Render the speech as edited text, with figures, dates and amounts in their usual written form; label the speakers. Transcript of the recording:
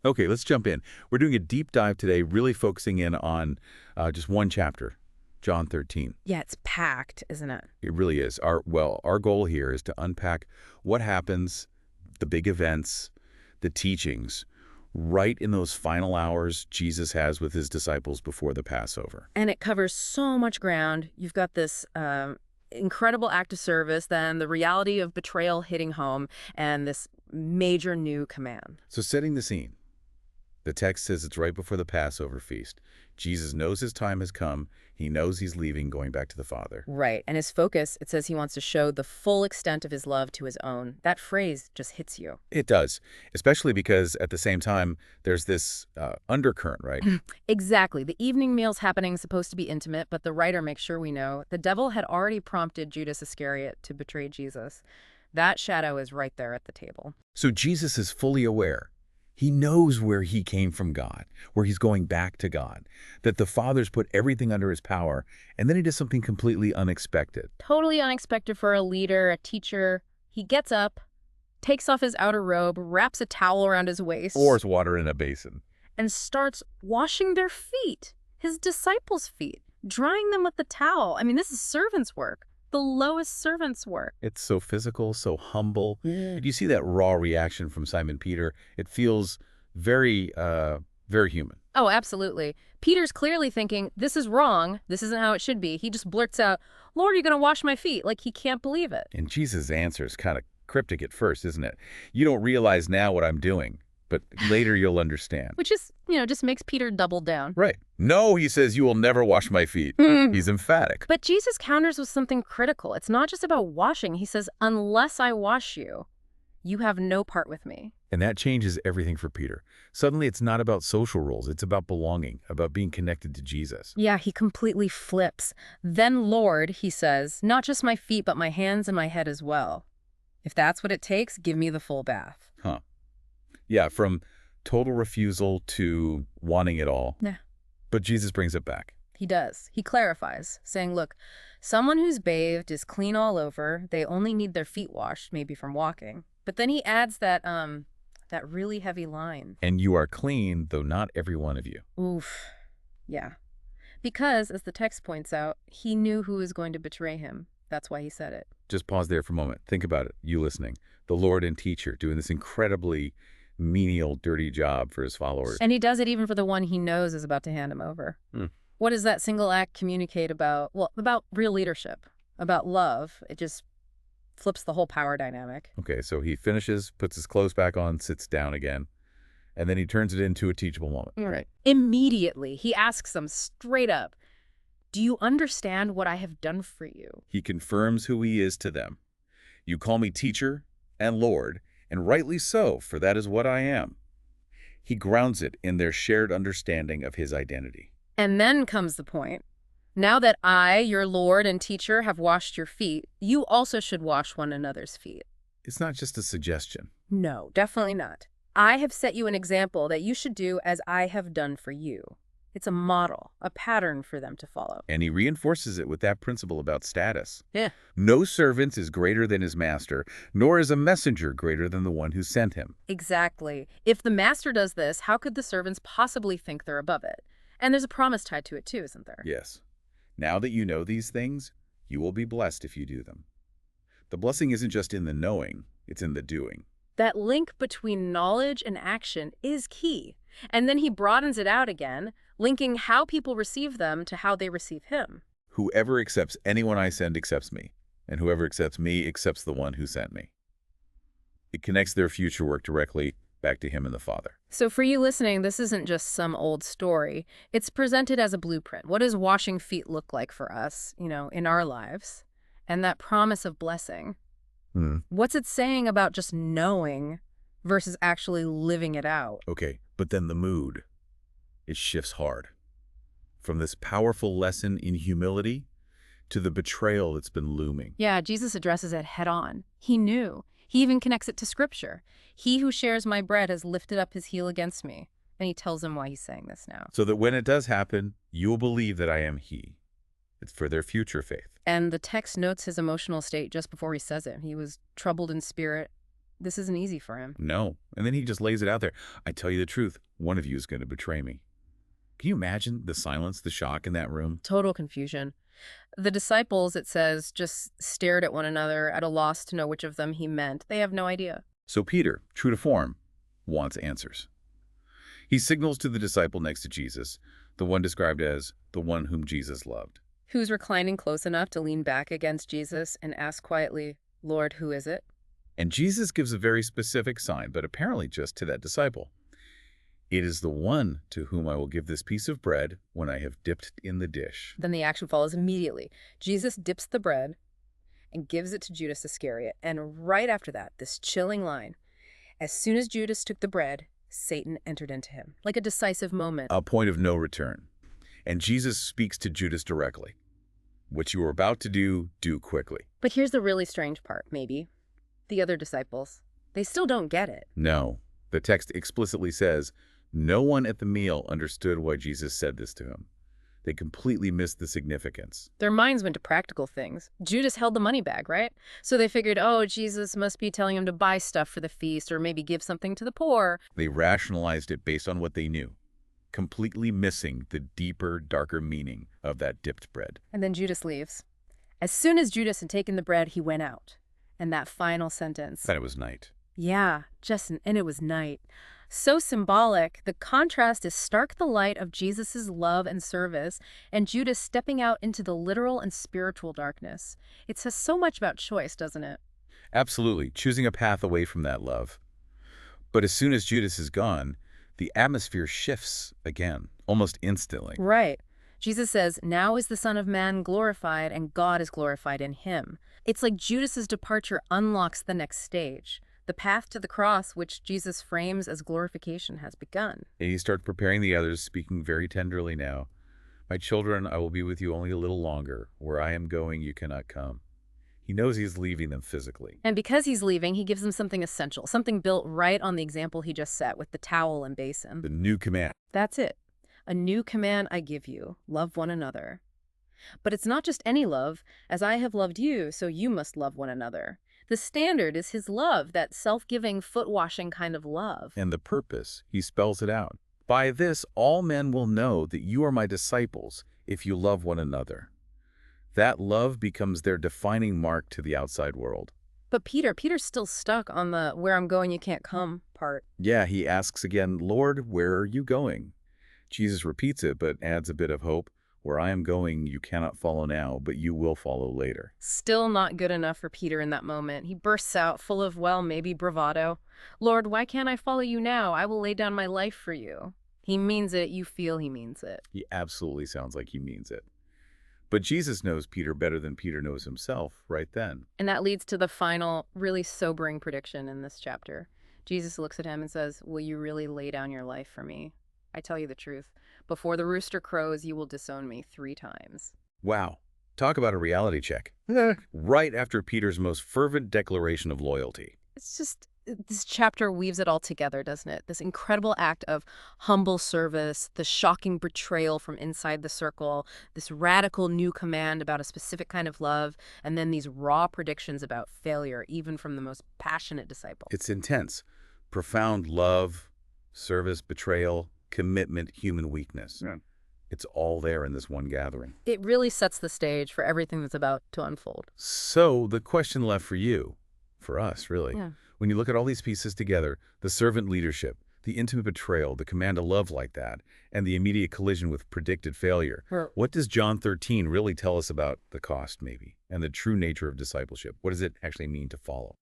Speaker 1: Okay, let's jump in. We're doing a deep dive today, really focusing in on just one chapter, John 13.
Speaker 2: Yeah, it's packed, isn't it?
Speaker 1: It really is. Our goal here is to unpack what happens, the big events, the teachings, right in those final hours Jesus has with his disciples before the Passover.
Speaker 2: And it covers so much ground. You've got this incredible act of service, then the reality of betrayal hitting home, and this major new command.
Speaker 1: So setting the scene, the text says it's right before the Passover feast. Jesus knows his time has come. He knows he's leaving, going back to the Father.
Speaker 2: Right. And his focus, it says he wants to show the full extent of his love to his own. That phrase just hits you.
Speaker 1: It does, especially because at the same time, there's this undercurrent, right?
Speaker 2: Exactly. The evening meal's happening, supposed to be intimate, but the writer makes sure we know the devil had already prompted Judas Iscariot to betray Jesus. That shadow is right there at the table.
Speaker 1: So Jesus is fully aware. He knows where he came from God, where he's going back to God, that the Father's put everything under his power, and then he does something completely unexpected.
Speaker 2: Totally unexpected for a leader, a teacher. He gets up, takes off his outer robe, wraps a towel around his waist,
Speaker 1: Pours water in a basin.
Speaker 2: and starts washing their feet, his disciples' feet, drying them with the towel. I mean, this is servant's work, the lowest servant's work.
Speaker 1: It's so physical, so humble.
Speaker 2: Yeah.
Speaker 1: And you see that raw reaction from Simon Peter. It feels very, very human.
Speaker 2: Oh, absolutely. Peter's clearly thinking, this is wrong. This isn't how it should be. He just blurts out, Lord, you're going to wash my feet, like he can't believe it.
Speaker 1: And Jesus' answer is kind of cryptic at first, isn't it? You don't realize now what I'm doing, but later you'll understand.
Speaker 2: Which is, just makes Peter double down.
Speaker 1: Right. No, he says, you will never wash my feet. He's emphatic.
Speaker 2: But Jesus counters with something critical. It's not just about washing. He says, unless I wash you, you have no part with me.
Speaker 1: And that changes everything for Peter. Suddenly, it's not about social roles. It's about belonging, about being connected to Jesus.
Speaker 2: Yeah, he completely flips. Then, Lord, he says, not just my feet, but my hands and my head as well. If that's what it takes, give me the full bath.
Speaker 1: Huh. Yeah, from total refusal to wanting it all.
Speaker 2: Yeah.
Speaker 1: But Jesus brings it back.
Speaker 2: He does. He clarifies, saying, look, someone who's bathed is clean all over. They only need their feet washed, maybe from walking. But then he adds that really heavy line.
Speaker 1: And you are clean, though not every one of you.
Speaker 2: Oof. Yeah. Because, as the text points out, he knew who was going to betray him. That's why he said it.
Speaker 1: Just pause there for a moment. Think about it, you listening. The Lord and teacher doing this incredibly menial, dirty job for his followers.
Speaker 2: And he does it even for the one he knows is about to hand him over. What does that single act communicate about? Well, about real leadership, about love. It just flips the whole power dynamic.
Speaker 1: Okay, so he finishes, puts his clothes back on, sits down again, and then he turns it into a teachable moment.
Speaker 2: Right. Immediately, he asks them straight up, do you understand what I have done for you?
Speaker 1: He confirms who he is to them. You call me teacher and Lord, and rightly so, for that is what I am. He grounds it in their shared understanding of his identity.
Speaker 2: And then comes the point. Now that I, your Lord and teacher, have washed your feet, you also should wash one another's feet.
Speaker 1: It's not just a suggestion.
Speaker 2: No, definitely not. I have set you an example that you should do as I have done for you. It's a model, a pattern for them to follow.
Speaker 1: And he reinforces it with that principle about status.
Speaker 2: Yeah.
Speaker 1: No servant is greater than his master, nor is a messenger greater than the one who sent him.
Speaker 2: Exactly. If the master does this, how could the servants possibly think they're above it? And there's a promise tied to it too, isn't there?
Speaker 1: Yes. Now that you know these things, you will be blessed if you do them. The blessing isn't just in the knowing, it's in the doing.
Speaker 2: That link between knowledge and action is key. And then he broadens it out again, linking how people receive them to how they receive him.
Speaker 1: Whoever accepts anyone I send accepts me, and whoever accepts me accepts the one who sent me. It connects their future work directly back to him and the Father.
Speaker 2: So for you listening, this isn't just some old story. It's presented as a blueprint. What does washing feet look like for us, in our lives? And that promise of blessing. What's it saying about just knowing versus actually living it out?
Speaker 1: Okay, but then the mood. It shifts hard. From this powerful lesson in humility to the betrayal that's been looming.
Speaker 2: Yeah, Jesus addresses it head on. He knew. He even connects it to Scripture. He who shares my bread has lifted up his heel against me. And he tells them why he's saying this now.
Speaker 1: So that when it does happen, you will believe that I am he. It's for their future faith.
Speaker 2: And the text notes his emotional state just before he says it. He was troubled in spirit, This isn't easy for him.
Speaker 1: No. And then he just lays it out there. I tell you the truth, one of you is going to betray me. Can you imagine the silence, the shock in that room?
Speaker 2: Total confusion. The disciples, it says, just stared at one another at a loss to know which of them he meant. They have no idea.
Speaker 1: So Peter, true to form, wants answers. He signals to the disciple next to Jesus, the one described as the one whom Jesus loved.
Speaker 2: Who's reclining close enough to lean back against Jesus and ask quietly, Lord, who is it?
Speaker 1: And Jesus gives a very specific sign, but apparently just to that disciple. It is the one to whom I will give this piece of bread when I have dipped in the dish.
Speaker 2: Then the action follows immediately. Jesus dips the bread and gives it to Judas Iscariot. And right after that, this chilling line. As soon as Judas took the bread, Satan entered into him, like a decisive moment.
Speaker 1: A point of no return. And Jesus speaks to Judas directly. What you are about to do quickly.
Speaker 2: But here's the really strange part, maybe. The other disciples, they still don't get it.
Speaker 1: No. The text explicitly says, no one at the meal understood why Jesus said this to him. They completely missed the significance.
Speaker 2: Their minds went to practical things. Judas held the money bag, right? So they figured, oh, Jesus must be telling him to buy stuff for the feast or maybe give something to the poor.
Speaker 1: They rationalized it based on what they knew, completely missing the deeper, darker meaning of that dipped bread.
Speaker 2: And then Judas leaves. As soon as Judas had taken the bread, he went out. And that final sentence.
Speaker 1: Then it was night.
Speaker 2: Yeah, and it was night. So symbolic, the contrast is stark the light of Jesus' love and service, and Judas stepping out into the literal and spiritual darkness. It says so much about choice, doesn't it?
Speaker 1: Absolutely, choosing a path away from that love. But as soon as Judas is gone, the atmosphere shifts again, almost instantly.
Speaker 2: Right. Jesus says, now is the Son of Man glorified, and God is glorified in him. It's like Judas's departure unlocks the next stage. The path to the cross, which Jesus frames as glorification, has begun.
Speaker 1: And he starts preparing the others, speaking very tenderly now. My children, I will be with you only a little longer. Where I am going, you cannot come. He knows he's leaving them physically.
Speaker 2: And because he's leaving, he gives them something essential, something built right on the example he just set with the towel and basin.
Speaker 1: The new command.
Speaker 2: That's it. A new command I give you, love one another. But it's not just any love. As I have loved you, so you must love one another. The standard is his love, that self-giving, foot-washing kind of love.
Speaker 1: And the purpose, he spells it out. By this, all men will know that you are my disciples if you love one another. That love becomes their defining mark to the outside world.
Speaker 2: But Peter's still stuck on the where I'm going you can't come part.
Speaker 1: Yeah, he asks again, Lord, where are you going? Jesus repeats it, but adds a bit of hope. Where I am going, you cannot follow now, but you will follow later.
Speaker 2: Still not good enough for Peter in that moment. He bursts out, full of, well, maybe bravado. Lord, why can't I follow you now? I will lay down my life for you. He means it. You feel he means it.
Speaker 1: He absolutely sounds like he means it. But Jesus knows Peter better than Peter knows himself right then.
Speaker 2: And that leads to the final, really sobering prediction in this chapter. Jesus looks at him and says, will you really lay down your life for me? I tell you the truth. Before the rooster crows, you will disown me 3 times.
Speaker 1: Wow. Talk about a reality check. Right after Peter's most fervent declaration of loyalty.
Speaker 2: It's just, this chapter weaves it all together, doesn't it? This incredible act of humble service, the shocking betrayal from inside the circle, this radical new command about a specific kind of love, and then these raw predictions about failure, even from the most passionate disciple.
Speaker 1: It's intense. Profound love, service, betrayal, commitment, human weakness. Yeah. It's all there in this one gathering.
Speaker 2: It really sets the stage for everything that's about to unfold.
Speaker 1: So the question left for you, for us really, when you look at all these pieces together, the servant leadership, the intimate betrayal, the command to love like that, and the immediate collision with predicted failure, what does John 13 really tell us about the cost maybe, and the true nature of discipleship? What does it actually mean to follow?